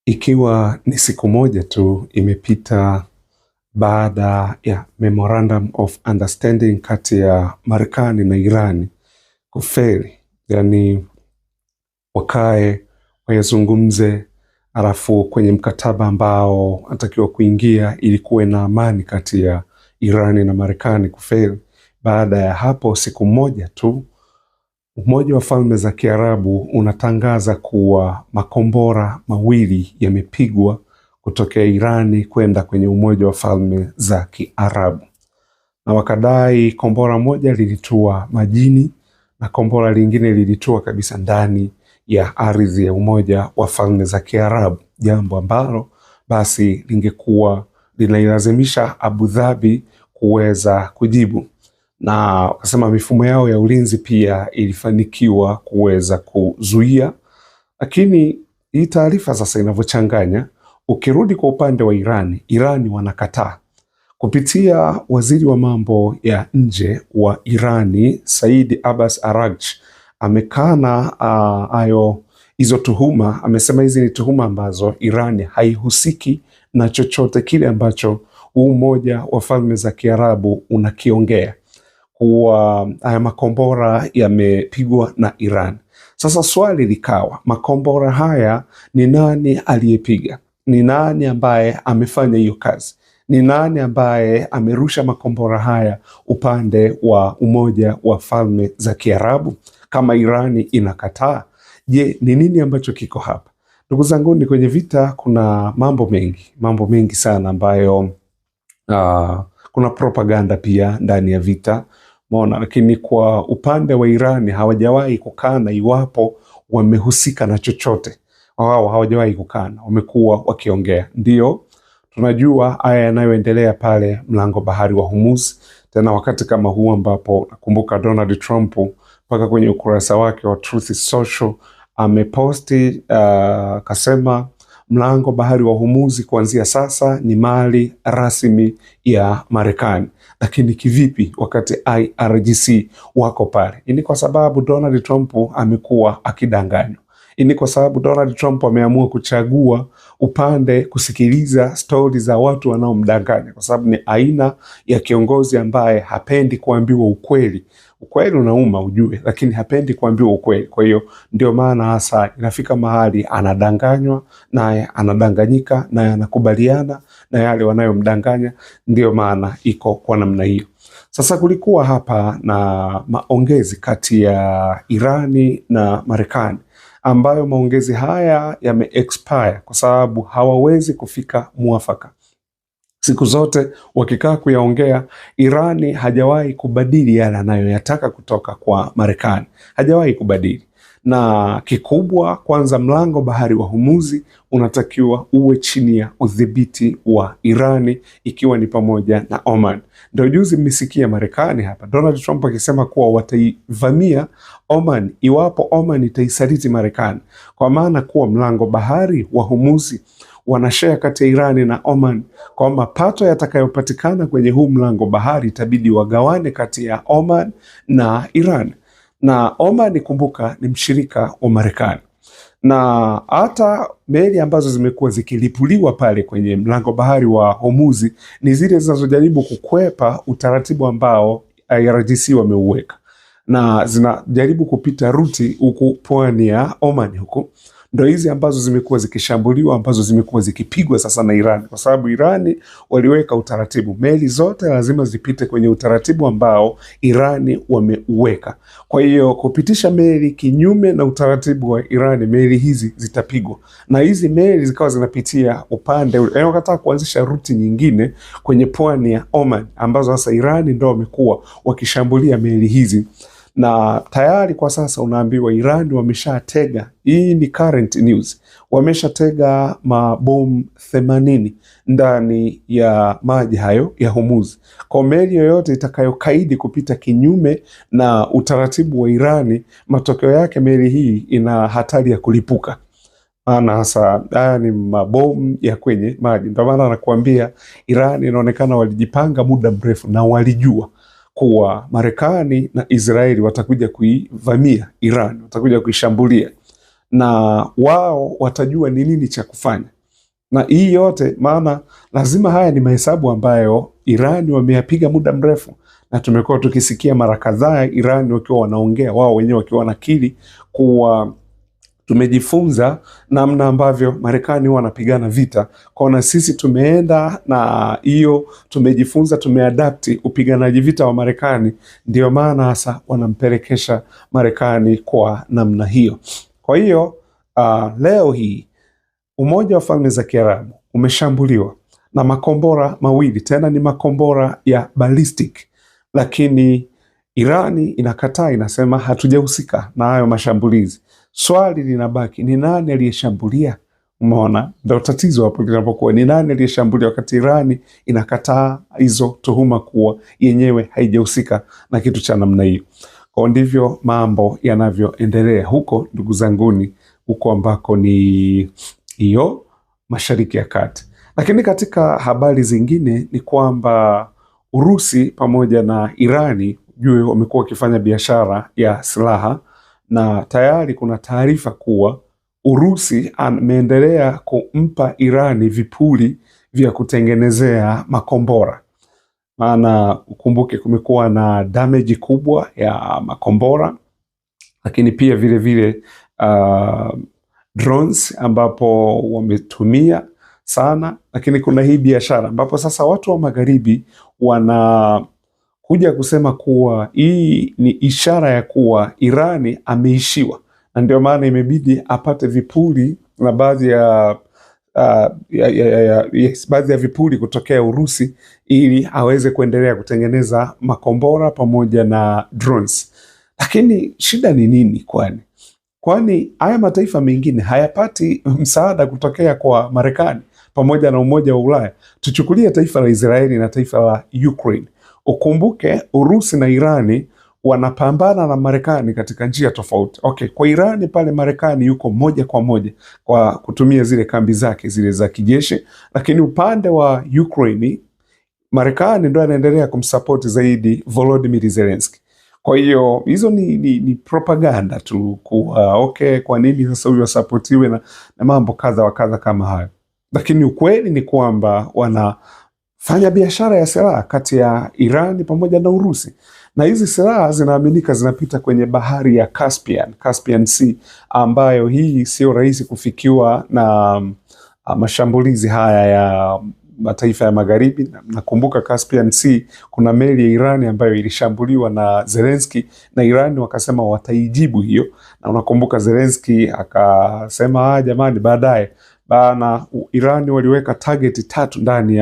Ikiwa ni siku moja tu imepita baada ya Memorandum of Understanding kati ya Marekani na Irani kufeli, yani wakae wayazungumze, alafu kwenye mkataba ambao anatakiwa kuingia ili kuwe na amani kati ya Irani na Marekani kufeli. Baada ya hapo siku moja tu, Umoja wa Falme za Kiarabu unatangaza kuwa makombora mawili yamepigwa kutokea Irani kwenda kwenye Umoja wa Falme za Kiarabu, na wakadai kombora moja lilitua majini na kombora lingine lilitua kabisa ndani ya ardhi ya Umoja wa Falme za Kiarabu, jambo ambalo basi lingekuwa linailazimisha Abu Dhabi kuweza kujibu, na wakasema mifumo yao ya ulinzi pia ilifanikiwa kuweza kuzuia. Lakini hii taarifa sasa inavyochanganya, ukirudi kwa upande wa Irani wanakataa. Kupitia waziri wa mambo ya nje wa Irani, Said Abbas Araghchi, amekana hizo tuhuma. Amesema hizi ni tuhuma ambazo Irani haihusiki na chochote kile ambacho Umoja wa Falme za Kiarabu unakiongea, kuwa haya makombora yamepigwa na Iran. Sasa swali likawa, makombora haya ni nani aliyepiga? Ni nani ambaye amefanya hiyo kazi? Ni nani ambaye amerusha makombora haya upande wa Umoja wa Falme za Kiarabu? Kama Irani inakataa, je, ni nini ambacho kiko hapa? Ndugu zangu, ni kwenye vita kuna mambo mengi sana ambayo kuna propaganda pia ndani ya vita. Mona, lakini kwa upande wa Irani hawajawahi kukana iwapo wamehusika na chochote. Wao hawajawahi kukana, wamekuwa wakiongea. Ndio tunajua haya yanayoendelea pale mlango bahari wa Hormuz, tena wakati kama huu ambapo nakumbuka Donald Trump mpaka kwenye ukurasa wake wa Truth Social ameposti kasema mlango bahari wa Hormuz kuanzia sasa ni mali rasmi ya Marekani. Lakini kivipi wakati IRGC wako pale? Ini kwa sababu Donald Trump amekuwa akidanganywa. Ini kwa sababu Donald Trump ameamua kuchagua upande, kusikiliza stori za watu wanaomdanganya, kwa sababu ni aina ya kiongozi ambaye hapendi kuambiwa ukweli. Ukweli unauma ujue, lakini hapendi kuambiwa ukweli. Kwa hiyo ndio maana hasa inafika mahali anadanganywa, naye anadanganyika, naye anakubaliana na yale wanayomdanganya. Ndio maana iko kwa namna hiyo. Sasa kulikuwa hapa na maongezi kati ya Irani na Marekani, ambayo maongezi haya yame-expire kwa sababu hawawezi kufika muafaka. Siku zote wakikaa kuyaongea, Irani hajawahi kubadili yale anayoyataka kutoka kwa Marekani. Hajawahi kubadili. Na kikubwa, kwanza mlango bahari wa Hormuz unatakiwa uwe chini ya udhibiti wa Irani, ikiwa ni pamoja na Oman. Ndio juzi mmesikia Marekani hapa Donald Trump akisema kuwa wataivamia Oman iwapo Oman itaisaliti Marekani, kwa maana kuwa mlango bahari wa Hormuz wanashare kati ya Irani na Oman, kwa mapato yatakayopatikana kwenye huu mlango bahari itabidi wagawane kati ya Oman na Iran. Na Oman, kumbuka, ni mshirika wa Marekani, na hata meli ambazo zimekuwa zikilipuliwa pale kwenye mlango bahari wa Hormuz ni zile zinazojaribu kukwepa utaratibu ambao IRGC wameuweka, na zinajaribu kupita ruti huku pwani ya Oman huku. Ndio hizi ambazo zimekuwa zikishambuliwa, ambazo zimekuwa zikipigwa sasa na Irani, kwa sababu Irani waliweka utaratibu, meli zote lazima zipite kwenye utaratibu ambao Irani wameuweka. Kwa hiyo kupitisha meli kinyume na utaratibu wa Irani, meli hizi zitapigwa, na hizi meli zikawa zinapitia upande ule. Wakataka kuanzisha ruti nyingine kwenye pwani ya Oman, ambazo sasa Irani ndio wamekuwa wakishambulia meli hizi. Na tayari kwa sasa unaambiwa Irani wameshatega, hii ni current news, wameshatega mabomu 80 ndani ya maji hayo ya Hormuz. Kwa meli yoyote itakayokaidi kupita kinyume na utaratibu wa Irani, matokeo yake meli hii ina hatari ya kulipuka. Maana hasa haya ni mabomu ya kwenye maji. Ndio maana nakuambia Irani inaonekana walijipanga muda mrefu na walijua kuwa Marekani na Israeli watakuja kuivamia Iran, watakuja kuishambulia, na wao watajua ni nini cha kufanya. Na hii yote maana lazima haya ni mahesabu ambayo Iran wameyapiga muda mrefu, na tumekuwa tukisikia mara kadhaa Iran wakiwa wanaongea wao wenyewe wakiwa wanakiri kuwa tumejifunza namna ambavyo Marekani wanapigana vita, kwa na sisi tumeenda na hiyo tumejifunza, tumeadapti upiganaji vita wa Marekani, ndio maana hasa wanampelekesha Marekani kwa namna hiyo. Kwa hiyo leo hii Umoja wa Falme za Kiarabu umeshambuliwa na makombora mawili, tena ni makombora ya ballistic, lakini Irani inakataa, inasema hatujahusika na hayo mashambulizi. Swali linabaki, ni nani aliyeshambulia? Umeona, ndio tatizo hapo linapokuwa, ni nani aliyeshambulia wakati Irani inakataa hizo tuhuma kuwa yenyewe haijahusika na kitu cha namna hiyo. Kwa ndivyo mambo yanavyoendelea huko, ndugu zanguni, huko ambako ni hiyo Mashariki ya Kati. Lakini katika habari zingine ni kwamba Urusi pamoja na Irani juu wamekuwa wakifanya biashara ya silaha, na tayari kuna taarifa kuwa Urusi ameendelea kumpa Irani vipuri vya kutengenezea makombora. Maana ukumbuke kumekuwa na damage kubwa ya makombora, lakini pia vile vile drones ambapo wametumia sana, lakini kuna hii biashara ambapo sasa watu wa magharibi wanakuja kusema kuwa hii ni ishara ya kuwa Irani ameishiwa, na ndio maana imebidi apate vipuri na baadhi ya vipuri kutokea Urusi ili aweze kuendelea kutengeneza makombora pamoja na drones. Lakini shida ni nini? Kwani haya mataifa mengine hayapati msaada kutokea kwa Marekani pamoja na Umoja wa Ulaya? Tuchukulie taifa la Israeli na taifa la Ukraine. Ukumbuke Urusi na Irani wanapambana na Marekani katika njia tofauti. Okay, kwa Irani pale Marekani yuko moja kwa moja kwa kutumia zile kambi zake zile za kijeshi, lakini upande wa Ukraine Marekani ndio anaendelea kumsupport zaidi Volodymyr Zelensky. Kwa hiyo hizo ni propaganda tu kuwa okay, kwa nini sasa huyu asapotiwe na mambo kadha wa kadha kama hayo. Lakini ukweli ni kwamba wanafanya biashara ya silaha kati ya Irani pamoja na Urusi, na hizi silaha zinaaminika zinapita kwenye bahari ya Caspian Sea, ambayo hii sio rahisi kufikiwa na mashambulizi haya ya mataifa ya magharibi. Nakumbuka Caspian Sea kuna meli ya Irani ambayo ilishambuliwa na Zelensky, na Irani wakasema wataijibu hiyo, na unakumbuka Zelensky akasema jamani, baadaye bana Irani waliweka target 3 ndani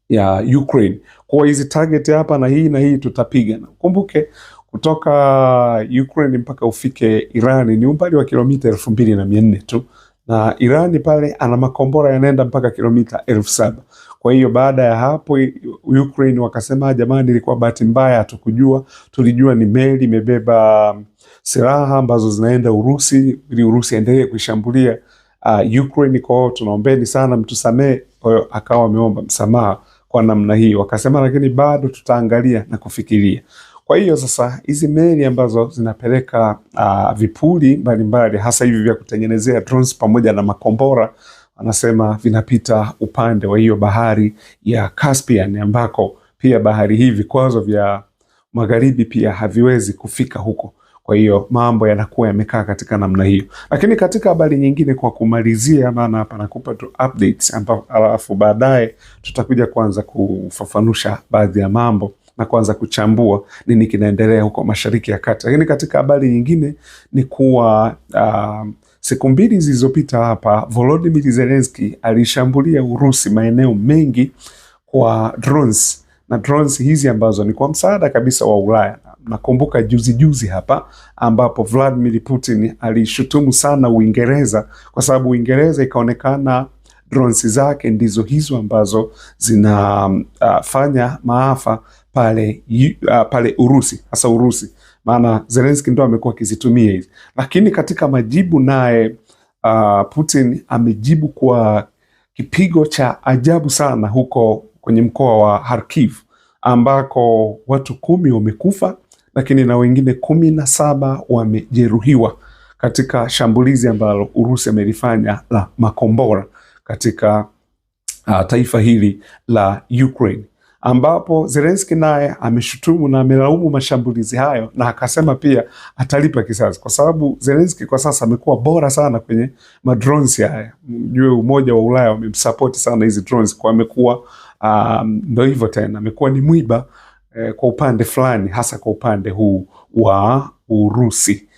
ya Ukraine, kwa hizi target hapa na hii tutapiga. Na kumbuke kutoka Ukraine mpaka ufike Irani ni umbali wa kilomita 2400 tu, na Irani pale ana makombora yanaenda mpaka kilomita 7000. Kwa hiyo baada ya hapo Ukraine wakasema jamani, ilikuwa bahati mbaya, hatukujua, tulijua ni meli imebeba silaha ambazo zinaenda Urusi ili Urusi endelee kuishambulia Ukraine, kwa hiyo tunaombeni sana mtusamee. Kwa hiyo akawa ameomba msamaha kwa namna hiyo, wakasema lakini bado tutaangalia na kufikiria. Kwa hiyo sasa hizi meli ambazo zinapeleka vipuri mbalimbali hasa hivi vya kutengenezea drones pamoja na makombora, wanasema vinapita upande wa hiyo bahari ya Caspian, ambako pia bahari hii vikwazo vya magharibi pia haviwezi kufika huko. Kwa hiyo mambo yanakuwa yamekaa katika namna hiyo. Lakini katika habari nyingine, kwa kumalizia, maana hapa nakupa tu updates alafu baadaye tutakuja kuanza kufafanusha baadhi ya mambo na kuanza kuchambua nini kinaendelea huko Mashariki ya Kati. Lakini katika habari nyingine ni kuwa siku mbili zilizopita hapa Volodymyr Zelensky alishambulia Urusi maeneo mengi kwa drones, na drones hizi ambazo ni kwa msaada kabisa wa Ulaya. Nakumbuka juzi hapa ambapo Vladimir Putin alishutumu sana Uingereza kwa sababu Uingereza ikaonekana drones zake ndizo hizo ambazo zinafanya maafa pale Urusi, hasa Urusi, maana Zelensky ndo amekuwa akizitumia hizi. Lakini katika majibu naye Putin amejibu kwa kipigo cha ajabu sana huko kwenye mkoa wa Kharkiv, ambako watu 10 wamekufa, lakini na wengine 17 wamejeruhiwa katika shambulizi ambalo Urusi amelifanya la makombora katika taifa hili la Ukraine, ambapo Zelensky naye ameshutumu na amelaumu mashambulizi hayo na akasema pia atalipa kisasi, kwa sababu Zelensky kwa sasa amekuwa bora sana kwenye madrones haya. Mjue Umoja wa Ulaya wamemsupport sana hizi drones, kwa amekuwa ndio hivyo tena, amekuwa ni mwiba kwa upande fulani, hasa kwa upande huu wa Urusi.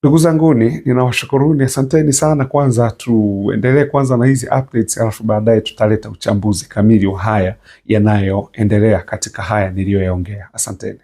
Ndugu zanguni, ninawashukuruni, asanteni sana. Kwanza tuendelee kwanza na hizi updates, alafu baadaye tutaleta uchambuzi kamili wa haya yanayoendelea katika haya niliyoyaongea. Asanteni.